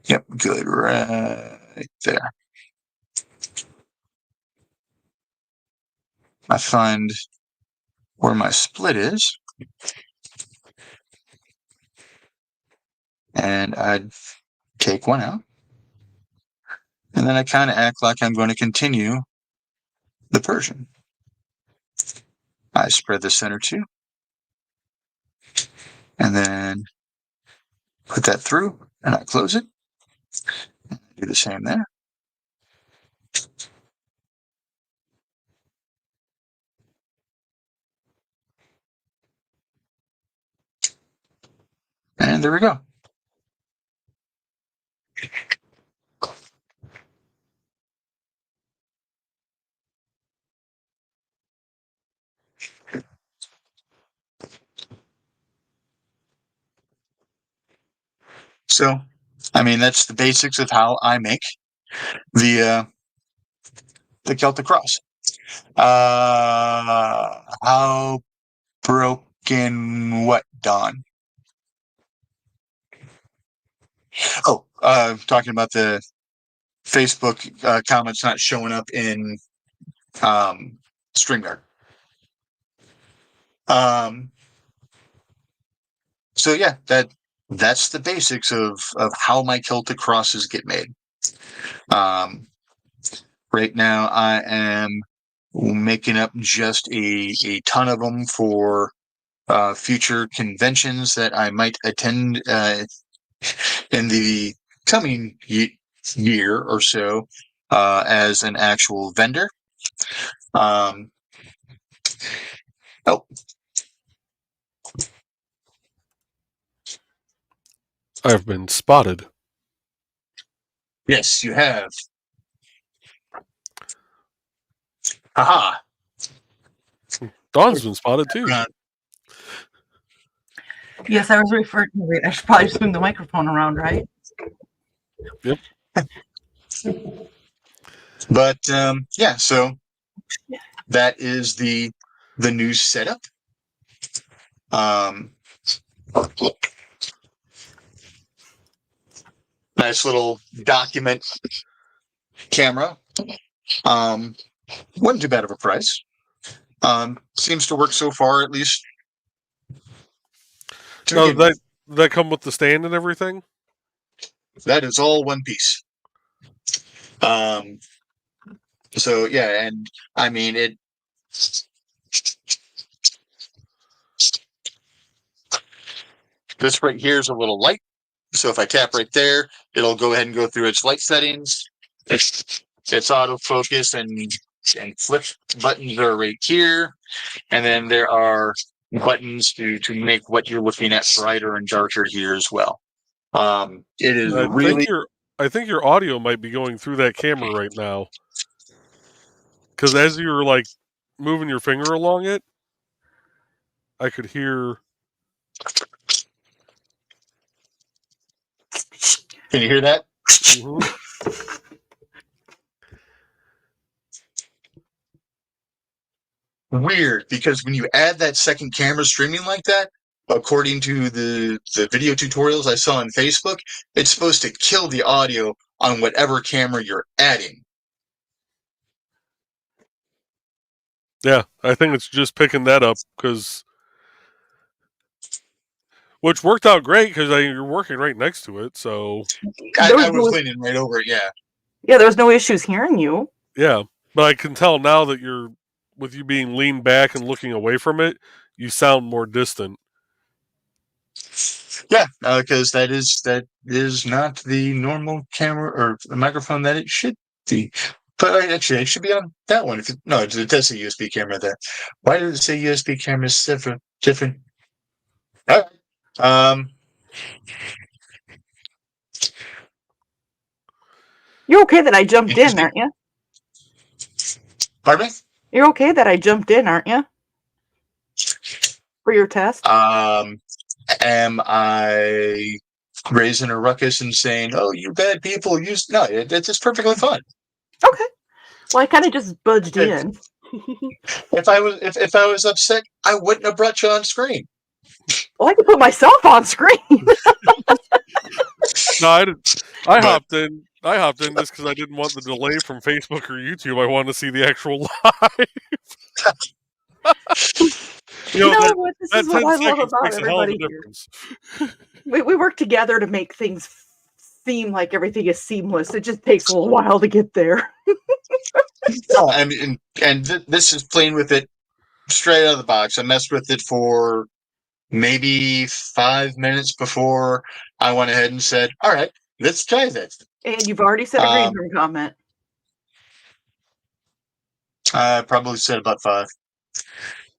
yep, good, right there. I find where my split is and I take one out. And then I kind of act like I'm going to continue the Persian. I spread the center too. And then put that through and I close it. Do the same there. And there we go. So, I mean, that's the basics of how I make the Celtic cross. How broken what, Don? Oh, talking about the Facebook comments not showing up in StreamYard. So yeah, that's the basics of how my Celtic crosses get made. Right now, I am making up just a ton of them for future conventions that I might attend in the coming year or so as an actual vendor. Oh, I've been spotted. Yes, you have. Aha. Dawn's been spotted too. Yes, I was referring to it. I should probably swing the microphone around, right? Yep. But yeah, so that is the new setup. Nice little document camera. Wasn't too bad of a price. Seems to work so far, at least. Now, that come with the stand and everything? That is all one piece. So yeah, and I mean it. This right here is a little light. So if I tap right there, it'll go ahead and go through its light settings. It's autofocus and flip buttons are right here. And then there are buttons to make what you're looking at brighter and darker here as well. It is I think your audio might be going through that camera right now. Because as you were like moving your finger along it, I could hear. Can you hear that? Mm-hmm. Weird, because when you add that second camera streaming like that, according to the video tutorials I saw on Facebook, it's supposed to kill the audio on whatever camera you're adding. Yeah, I think it's just picking that up which worked out great because you're working right next to it. So I was leaning right over it. Yeah. Yeah, there was no issues hearing you. Yeah, but I can tell now that with you being leaned back and looking away from it, you sound more distant. Yeah, because that is not the normal camera or the microphone that it should be. But actually, it should be on that one. No, it does say USB camera there. Why does it say USB camera is different? All right. You're okay that I jumped in, aren't you? Pardon me? You're okay that I jumped in, aren't you? For your test? Am I raising a ruckus and saying, "Oh, you bad people"? No, it's perfectly fine. Okay. Well, I kind of just budged in. If I was upset, I wouldn't have brought you on screen. Well, I could put myself on screen. No, I didn't. I hopped in just because I didn't want the delay from Facebook or YouTube. I wanted to see the actual live. This is what I love about everybody here. We work together to make things seem like everything is seamless. It just takes a little while to get there. No, I mean, and this is playing with it straight out of the box. I messed with it for maybe 5 minutes before I went ahead and said, "All right, let's try this." And you've already said a green room comment. I probably said about 5.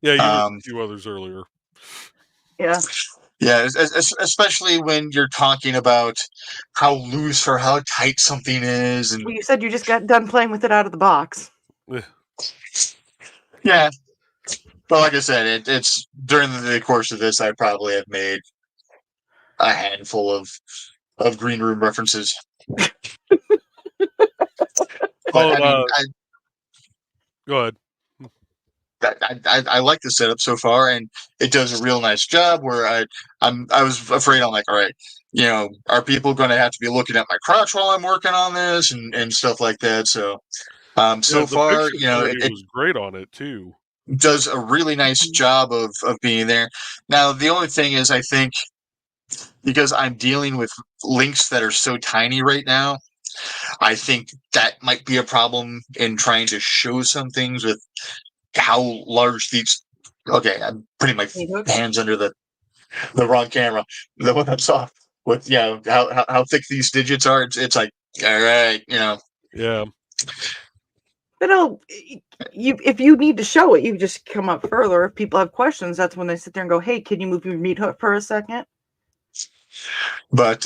Yeah, you did a few others earlier. Yeah. Yeah, especially when you're talking about how loose or how tight something is. And well, you said you just got done playing with it out of the box. Yeah. But like I said, it's during the course of this, I probably have made a handful of green room references. But, go ahead. I like the setup so far, and it does a real nice job. Where I was afraid, I'm like, all right, are people going to have to be looking at my crotch while I'm working on this and stuff like that? So, so far, it was great on it too. Does a really nice job of being there. Now, the only thing is, I think because I'm dealing with links that are so tiny right now, I think that might be a problem in trying to show some things with how large these. Okay, I'm putting my hands under the wrong camera. The one that's off with how thick these digits are. It's like, all right, Yeah. But if you need to show it, you just come up further. If people have questions, that's when they sit there and go, "Hey, can you move your meat hook for a second?" But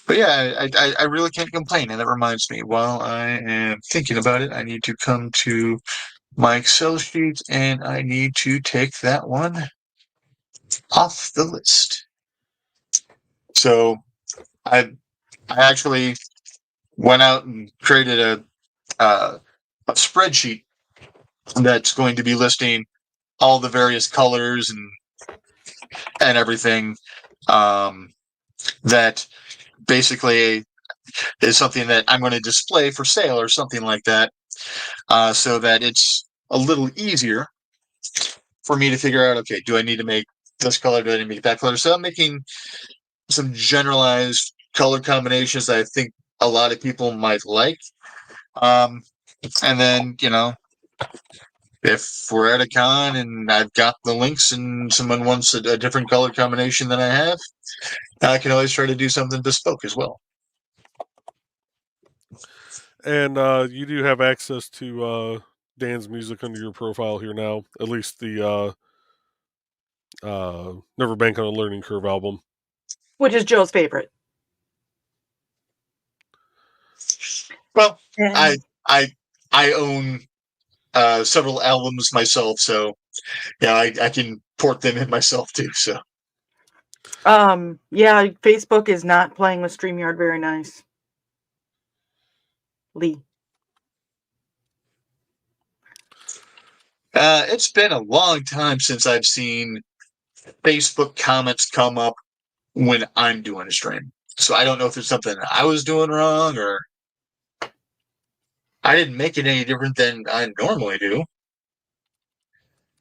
But yeah, I really can't complain. And that reminds me, while I am thinking about it, I need to come to my Excel sheet and I need to take that one off the list. So I actually went out and created a spreadsheet that's going to be listing all the various colors and everything that basically is something that I'm going to display for sale or something like that, so that it's a little easier for me to figure out, okay, do I need to make this color? Do I need to make that color? So I'm making some generalized color combinations that I think a lot of people might like. And then, if we're at a con and I've got the links and someone wants a different color combination than I have, I can always try to do something bespoke as well. And you do have access to Dan's music under your profile here now, at least the Never Bank on a Learning Curve album. Which is Joe's favorite. Well, I own several albums myself, so yeah, I can port them in myself too. So yeah, Facebook is not playing with StreamYard very nice. Lee. it's been a long time since I've seen Facebook comments come up when I'm doing a stream. So I don't know if it's something I was doing wrong or I didn't make it any different than I normally do.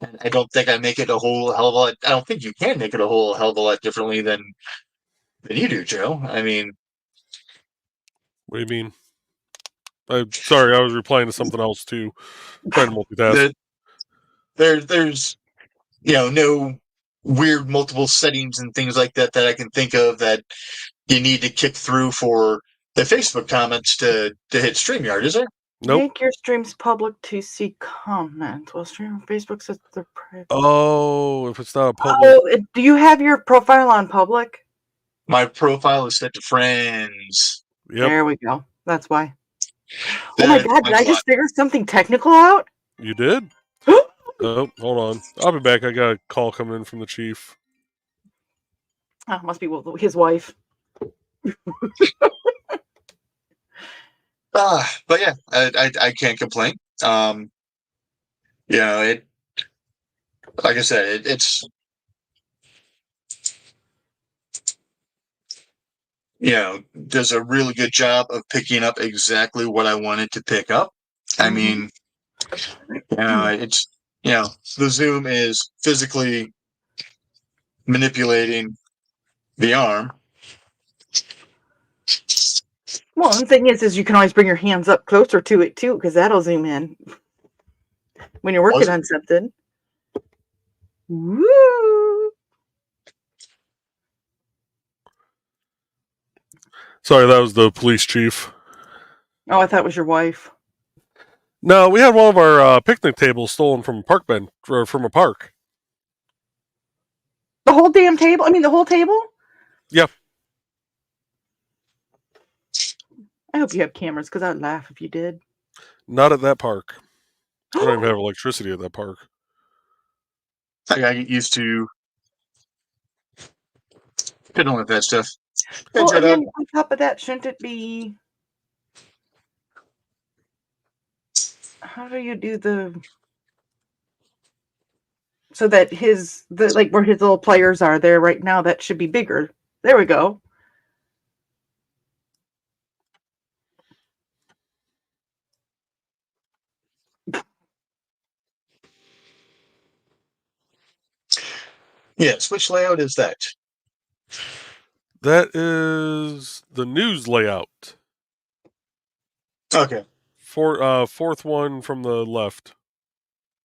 And I don't think I make it a whole hell of a lot. I don't think you can make it a whole hell of a lot differently than you do, Joe. I mean, What do you mean? I'm sorry, I was replying to something else too. Trying to multitask. There's no weird multiple settings and things like that that I can think of that you need to kick through for the Facebook comments to hit StreamYard, is there? Nope. Make your streams public to see comments. Well, stream on Facebook says they're private. Oh, if it's not a public. Oh, do you have your profile on public? My profile is set to friends. Yep. There we go. That's why. Oh my God, did I just figure something technical out? You did? Oh, hold on. I'll be back. I got a call coming in from the chief. Oh, must be his wife. But yeah, I can't complain. It, like I said, it's does a really good job of picking up exactly what I wanted to pick up. I mean, it's the Zoom is physically manipulating the arm. Well, the thing is you can always bring your hands up closer to it too, because that'll zoom in when you're working on something. Woo! Sorry, that was the police chief. Oh, I thought it was your wife. No, we had one of our picnic tables stolen from a park bench or from a park. The whole damn table? I mean, the whole table? Yeah. I hope you have cameras, because I'd laugh if you did. Not at that park. I don't even have electricity at that park. I gotta get used to fiddling with that stuff. Well, and then on top of that, shouldn't it be... How do you do the... So that where his little players are there right now, that should be bigger. There we go. Yes, which layout is that? That is the news layout. Okay. Fourth one from the left.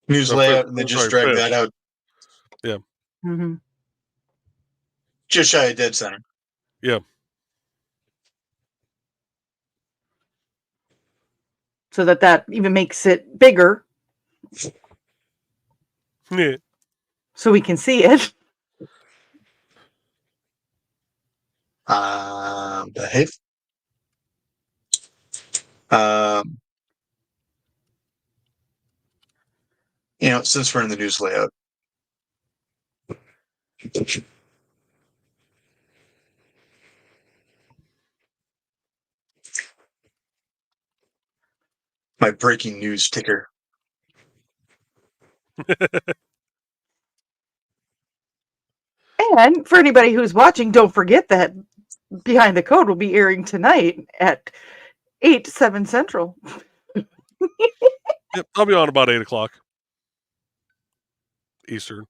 News layout, and then just drag that out. Yeah. Mm-hmm. Just shy of dead center. Yeah. So that even makes it bigger. Yeah. So we can see it. Behave. Since we're in the news layout. My breaking news ticker. And for anybody who's watching, don't forget that Behind the Code will be airing tonight at 8, 7 Central. Yep, I'll be on about 8 o'clock Eastern.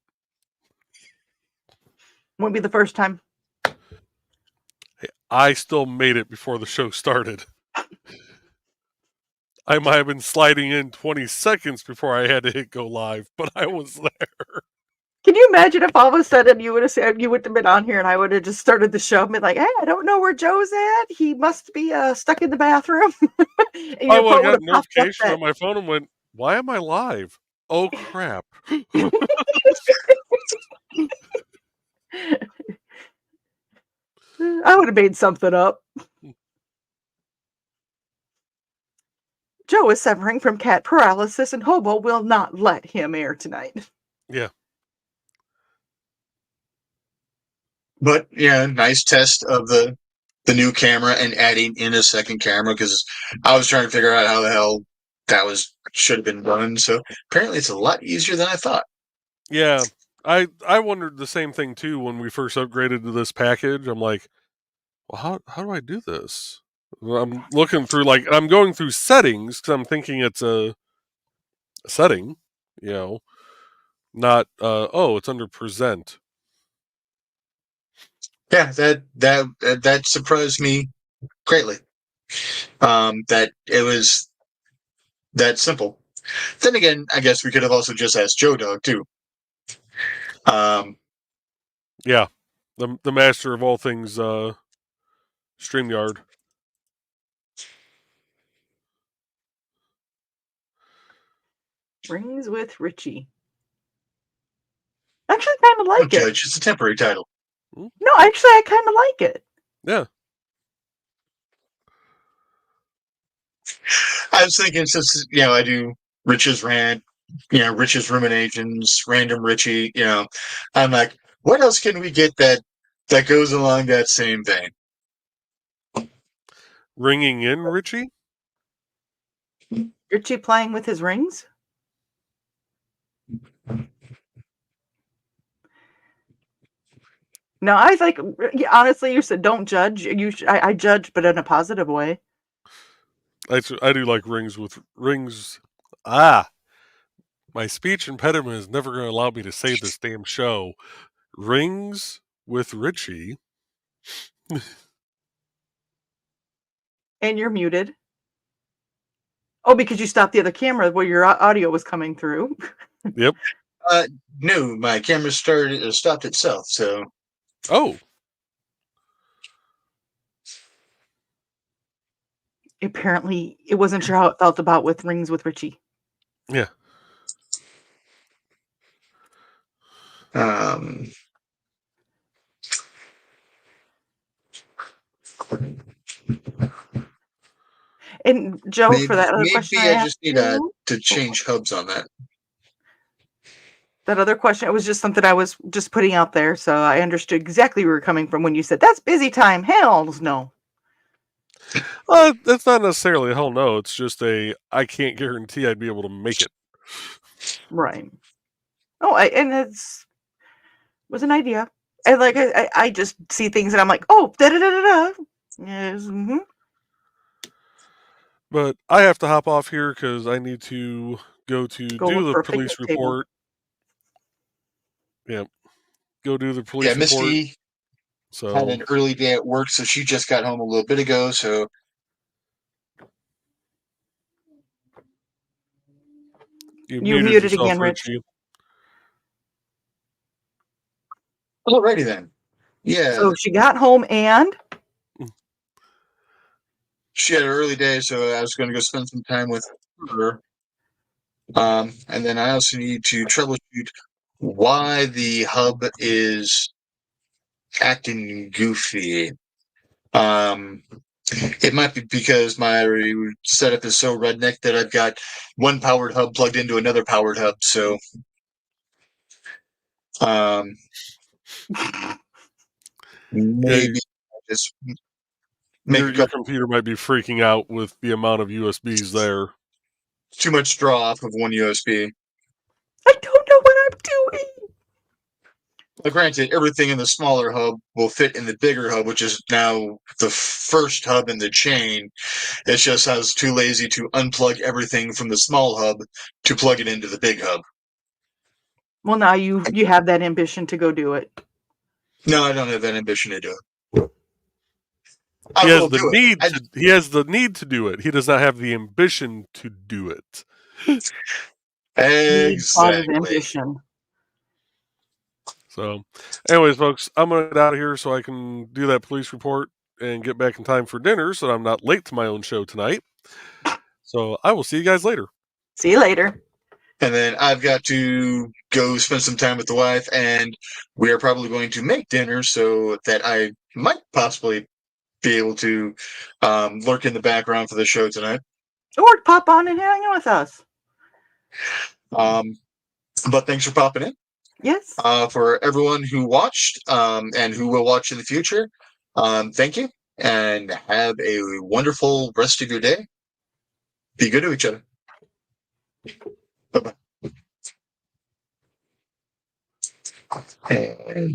Won't be the first time. Hey, I still made it before the show started. I might have been sliding in 20 seconds before I had to hit go live, but I was there. Can you imagine if all of a sudden you would have been on here and I would have just started the show and been like, hey, I don't know where Joe's at. He must be stuck in the bathroom. And I your phone got would a have popped up notification on my phone and went, why am I live? Oh, crap. I would have made something up. Joe is suffering from cat paralysis and Hobo will not let him air tonight. Yeah. But yeah, nice test of the new camera and adding in a second camera, because I was trying to figure out how the hell that should have been done. So apparently it's a lot easier than I thought. Yeah. I wondered the same thing too when we first upgraded to this package. I'm like, well, how do I do this? I'm looking through, I'm going through settings because I'm thinking it's a setting, not, it's under present. Yeah, that surprised me greatly. That it was that simple. Then again, I guess we could have also just asked Joe Dog too. Yeah, the master of all things, StreamYard. Rings with Richie. Actually, kind of like it. Judge, it's a temporary title. No, actually, I kind of like it. Yeah. I was thinking, since I do Rich's rant, Rich's ruminations, random Richie, I'm like, what else can we get that goes along that same vein? Ringing in Richie? Richie playing with his rings? No, I think, honestly, you said don't judge. I judge, but in a positive way. I do like rings with rings. My speech impediment is never going to allow me to say this damn show. Rings with Richie. And you're muted. Oh, because you stopped the other camera where your audio was coming through. Yep. No, my camera stopped itself, so. Oh. Apparently, it wasn't sure how it felt about with rings with Richie. Yeah. And Joe, for that other question I just need to change hubs on that. That other question, it was just something I was just putting out there, so I understood exactly where you were coming from when you said, that's busy time. Hells no. That's not necessarily a hell no. It's just I can't guarantee I'd be able to make it. Right. Oh, and was an idea. And I just see things and I'm like, oh, da-da-da-da-da. Yes. Mm-hmm. But I have to hop off here because I need to go do the police report. Yeah. Go do the police report. Misty had an early day at work, so she just got home a little bit ago, so. You muted again, Rich. Alrighty then. Yeah. So she got home and? She had an early day, so I was going to go spend some time with her. And then I also need to troubleshoot why the hub is acting goofy. It might be because my setup is so redneck that I've got one powered hub plugged into another powered hub. So, maybe just make your computer might be freaking out with the amount of USBs there. Too much draw off of one USB. I don't know what I'm doing. Well, granted, everything in the smaller hub will fit in the bigger hub, which is now the first hub in the chain. It's just I was too lazy to unplug everything from the small hub to plug it into the big hub. Well, now you have that ambition to go do it. No, I don't have that ambition to do it. He has the need to do it. He does not have the ambition to do it. Exactly. Ambition. So, anyways, folks, I'm going to get out of here so I can do that police report and get back in time for dinner so that I'm not late to my own show tonight. So, I will see you guys later. See you later. And then I've got to go spend some time with the wife, and we are probably going to make dinner so that I might possibly be able to lurk in the background for the show tonight. Or pop on and hang with us. But thanks for popping in. Yes. For everyone who watched and who will watch in the future, thank you, and have a wonderful rest of your day. Be good to each other. Bye-bye.